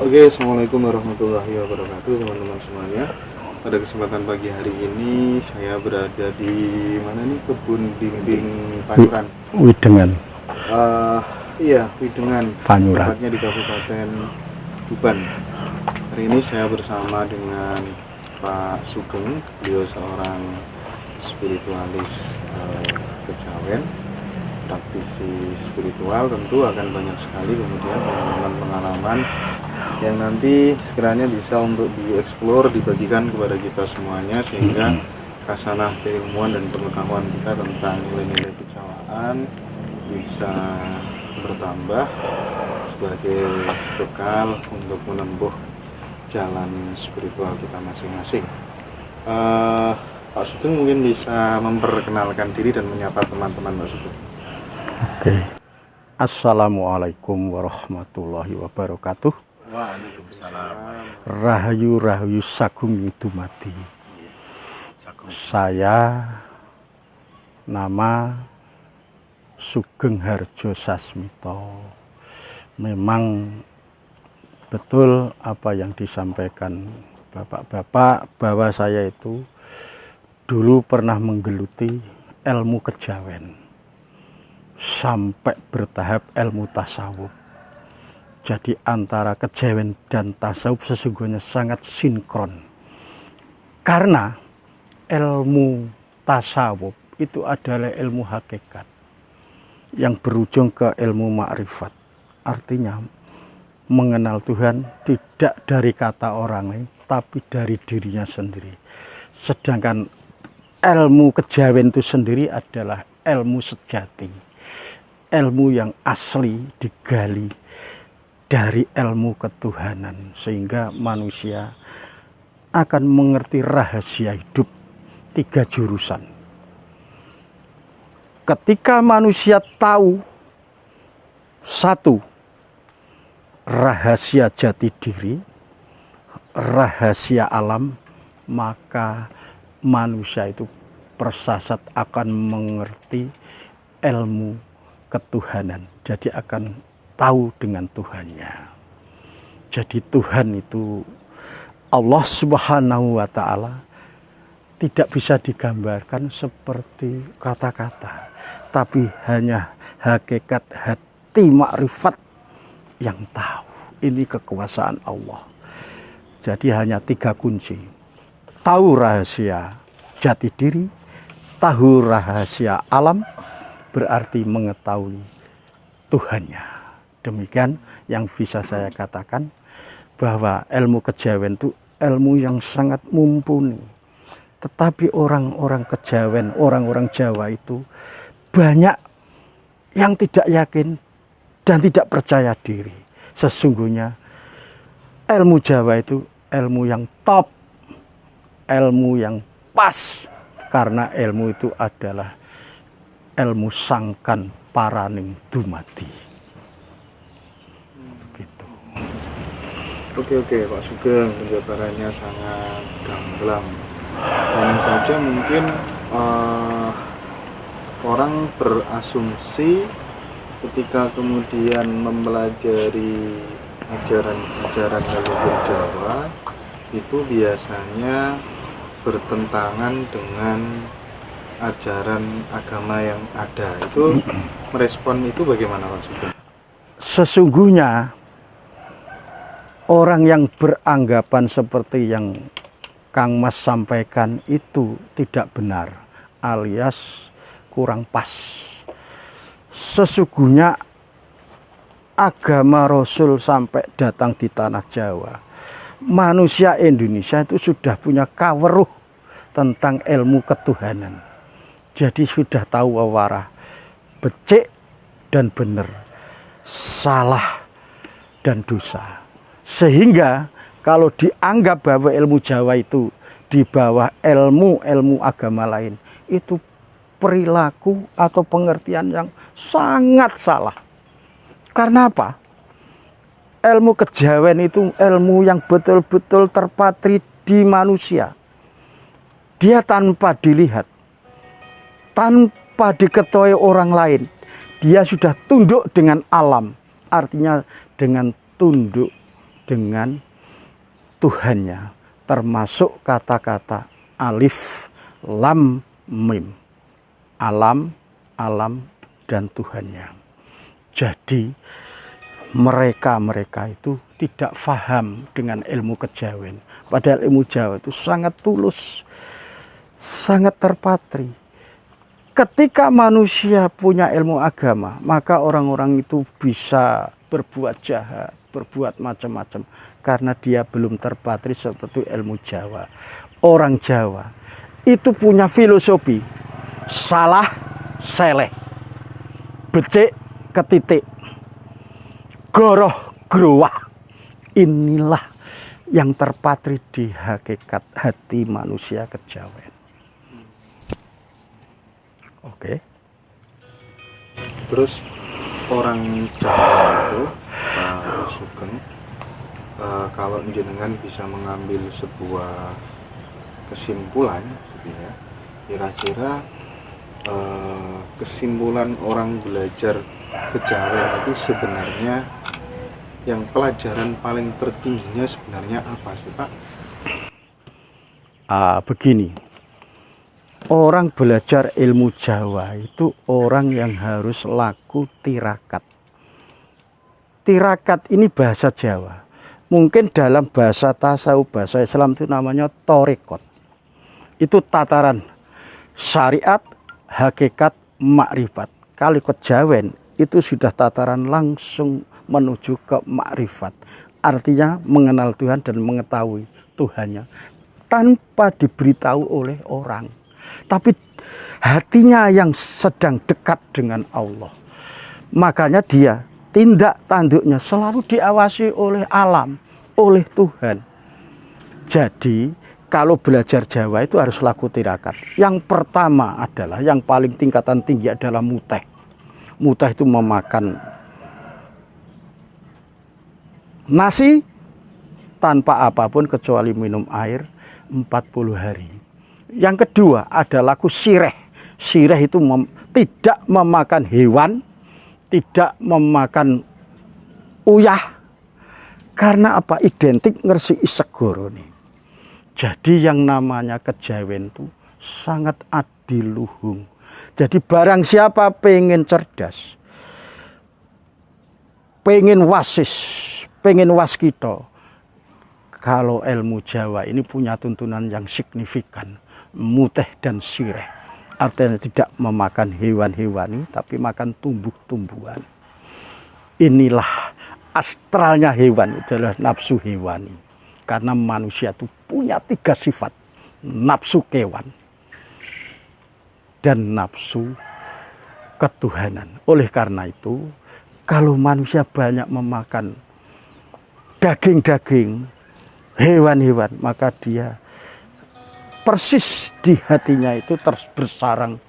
Oke, assalamualaikum warahmatullahi wabarakatuh teman-teman semuanya. Pada kesempatan pagi hari ini saya berada di mana nih, kebun bimbing Panyuran. Widengan. Iya, Widengan. Panyuran. Tepatnya di Kabupaten Tuban. Hari ini saya bersama dengan Pak Sugeng. Beliau seorang spiritualis kejawen, praktisi spiritual. Tentu akan banyak sekali kemudian pengalaman-pengalaman yang nanti sekiranya bisa untuk dieksplor, dibagikan kepada kita semuanya, sehingga kasanah keilmuan dan pengetahuan kita tentang nilai-nilai kejawaan bisa bertambah sebagai bekal untuk menempuh jalan spiritual kita masing-masing. Pak Sugeng mungkin bisa memperkenalkan diri dan menyapa teman-teman, Pak Sugeng. Oke. Assalamualaikum warahmatullahi wabarakatuh. Waalaikumsalam. Rahayu Sagung Dumadi. Saya nama Sugeng Harjo Sasmito. Memang betul apa yang disampaikan bapak-bapak bahwa saya itu dulu pernah menggeluti ilmu kejawen sampai bertahap ilmu tasawuf. Jadi antara kejawen dan tasawuf sesungguhnya sangat sinkron. Karena ilmu tasawuf itu adalah ilmu hakikat yang berujung ke ilmu makrifat. Artinya mengenal Tuhan tidak dari kata orang lain, tapi dari dirinya sendiri. Sedangkan ilmu kejawen itu sendiri adalah ilmu sejati, ilmu yang asli digali dari ilmu ketuhanan, sehingga manusia akan mengerti rahasia hidup 3 jurusan. Ketika manusia tahu 1 rahasia jati diri, rahasia alam, maka manusia itu persasat akan mengerti ilmu ketuhanan. Jadi akan tahu dengan Tuhannya. Jadi Tuhan itu Allah Subhanahu wa ta'ala tidak bisa digambarkan seperti kata-kata, tapi hanya hakikat hati makrifat yang tahu. Ini kekuasaan Allah. Jadi hanya 3 kunci. Tahu rahasia jati diri, tahu rahasia alam, berarti mengetahui Tuhannya. Demikian yang bisa saya katakan, bahwa ilmu kejawen itu ilmu yang sangat mumpuni. Tetapi orang-orang kejawen, orang-orang Jawa itu banyak yang tidak yakin dan tidak percaya diri. Sesungguhnya ilmu Jawa itu ilmu yang top, ilmu yang pas, karena ilmu itu adalah ilmu sangkan paraning dumadi. Gitu. Oke, Pak Sugeng, penjabarannya sangat gamblang. Hanya saja mungkin orang berasumsi ketika kemudian mempelajari ajaran leluhur Jawa itu biasanya bertentangan dengan ajaran agama yang ada. Itu merespon itu bagaimana, Pak Sugeng? Sesungguhnya orang yang beranggapan seperti yang Kang Mas sampaikan itu tidak benar, alias kurang pas. Sesungguhnya agama Rasul sampai datang di tanah Jawa, manusia Indonesia itu sudah punya kaweruh tentang ilmu ketuhanan. Jadi sudah tahu wawarah becik dan benar, salah dan dosa. Sehingga kalau dianggap bahwa ilmu Jawa itu di bawah ilmu agama lain, itu perilaku atau pengertian yang sangat salah. Karena apa? Ilmu kejawen itu ilmu yang betul-betul terpatri di manusia. Dia tanpa dilihat, tanpa diketahui orang lain, dia sudah tunduk dengan alam. Artinya dengan tunduk dengan Tuhannya, termasuk kata-kata alif, lam, mim. Alam, alam, dan Tuhannya. Jadi mereka itu tidak faham dengan ilmu kejawen. Padahal ilmu Jawa itu sangat tulus, sangat terpatri. Ketika manusia punya ilmu agama, maka orang-orang itu bisa berbuat jahat, berbuat macam-macam, karena dia belum terpatri seperti ilmu Jawa. Orang Jawa itu punya filosofi salah seleh, becik ketitik, goroh growah. Inilah yang terpatri di hakikat hati manusia kejawen. Oke. Terus orang Jawa itu Pak Sugeng, kalau jenengan bisa mengambil sebuah kesimpulan gitu ya, kira-kira kesimpulan orang belajar kejawen itu sebenarnya yang pelajaran paling tertingginya sebenarnya apa sih Pak? Begini, orang belajar ilmu Jawa itu orang yang harus laku tirakat. Tirakat ini bahasa Jawa. Mungkin dalam bahasa tasawuf, bahasa Islam itu namanya torikot. Itu tataran syariat, hakikat, makrifat. Kalau kejawen itu sudah tataran langsung menuju ke makrifat. Artinya mengenal Tuhan dan mengetahui Tuhannya tanpa diberitahu oleh orang. Tapi hatinya yang sedang dekat dengan Allah. Makanya dia tindak tanduknya selalu diawasi oleh alam, oleh Tuhan. Jadi kalau belajar Jawa itu harus laku tirakat. Yang pertama adalah, yang paling tingkatan tinggi adalah muteh. Muteh itu memakan nasi tanpa apapun kecuali minum air 40 hari. Yang kedua ada laku sireh. Sireh itu tidak memakan hewan, tidak memakan uyah. Karena apa? Identik ngersi segoro nih. Jadi yang namanya kejawen itu sangat adiluhung. Jadi barang siapa pengen cerdas, pengen wasis, pengen waskito, kalau ilmu Jawa ini punya tuntunan yang signifikan, muteh dan sireh. Artinya tidak memakan hewan-hewani, tapi makan tumbuh-tumbuhan. Inilah astralnya hewan, itu adalah nafsu hewani. Karena manusia itu punya 3 sifat. Nafsu kewan dan nafsu ketuhanan. Oleh karena itu, kalau manusia banyak memakan daging-daging, hewan-hewan, maka dia persis di hatinya itu bersarang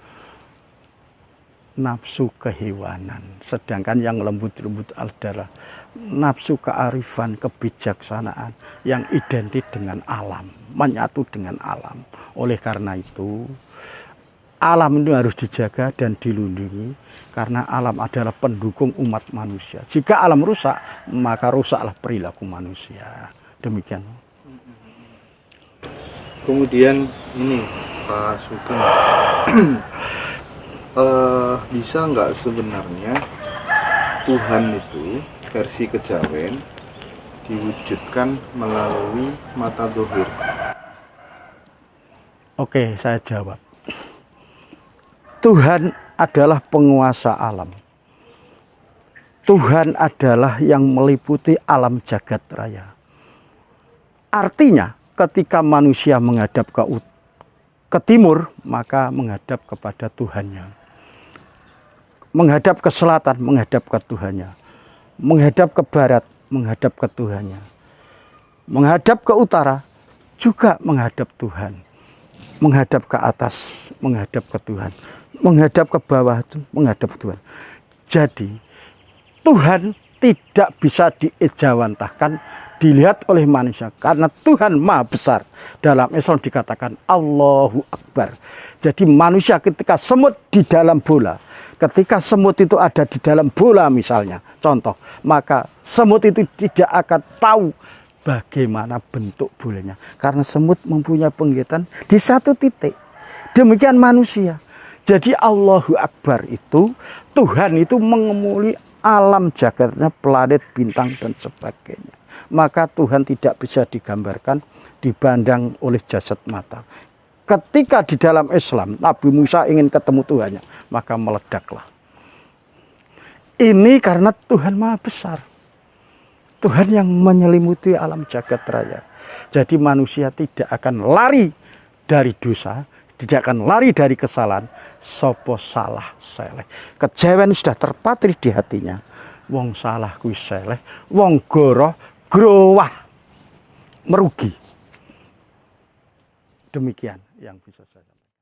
nafsu kehewanan. Sedangkan yang lembut-lembut adalah nafsu kearifan, kebijaksanaan yang identik dengan alam, menyatu dengan alam. Oleh karena itu, alam itu harus dijaga dan dilindungi, karena alam adalah pendukung umat manusia. Jika alam rusak, maka rusaklah perilaku manusia. Demikian. Kemudian ini Pak Sugeng, bisa nggak sebenarnya Tuhan itu versi kejawen diwujudkan melalui mata dohir? Oke, saya jawab. Tuhan adalah penguasa alam. Tuhan adalah yang meliputi alam jagat raya. Artinya ketika manusia menghadap ke timur, maka menghadap kepada Tuhannya. Menghadap ke selatan, menghadap ke Tuhannya. Menghadap ke barat, menghadap ke Tuhannya. Menghadap ke utara, juga menghadap Tuhan. Menghadap ke atas, menghadap ke Tuhan. Menghadap ke bawah, menghadap Tuhan. Jadi Tuhan tidak bisa diejawantahkan dilihat oleh manusia karena Tuhan Maha Besar. Dalam Islam dikatakan Allahu Akbar. Jadi manusia ketika semut di dalam bola, ketika semut itu ada di dalam bola misalnya, contoh, maka semut itu tidak akan tahu bagaimana bentuk bolanya karena semut mempunyai penglihatan di satu titik. Demikian manusia. Jadi Allahu Akbar itu, Tuhan itu mengemuli alam jagatnya, planet, bintang, dan sebagainya. Maka Tuhan tidak bisa digambarkan, dipandang oleh jasad mata. Ketika di dalam Islam, Nabi Musa ingin ketemu Tuhannya, maka meledaklah. Ini karena Tuhan Maha Besar. Tuhan yang menyelimuti alam jagat raya. Jadi manusia tidak akan lari dari dosa, tidak akan lari dari kesalahan. Sopo salah seleh. Kejawen sudah terpatri di hatinya. Wong salah kuwi seleh, wong goroh growah merugi. Demikian yang bisa saya sampaikan.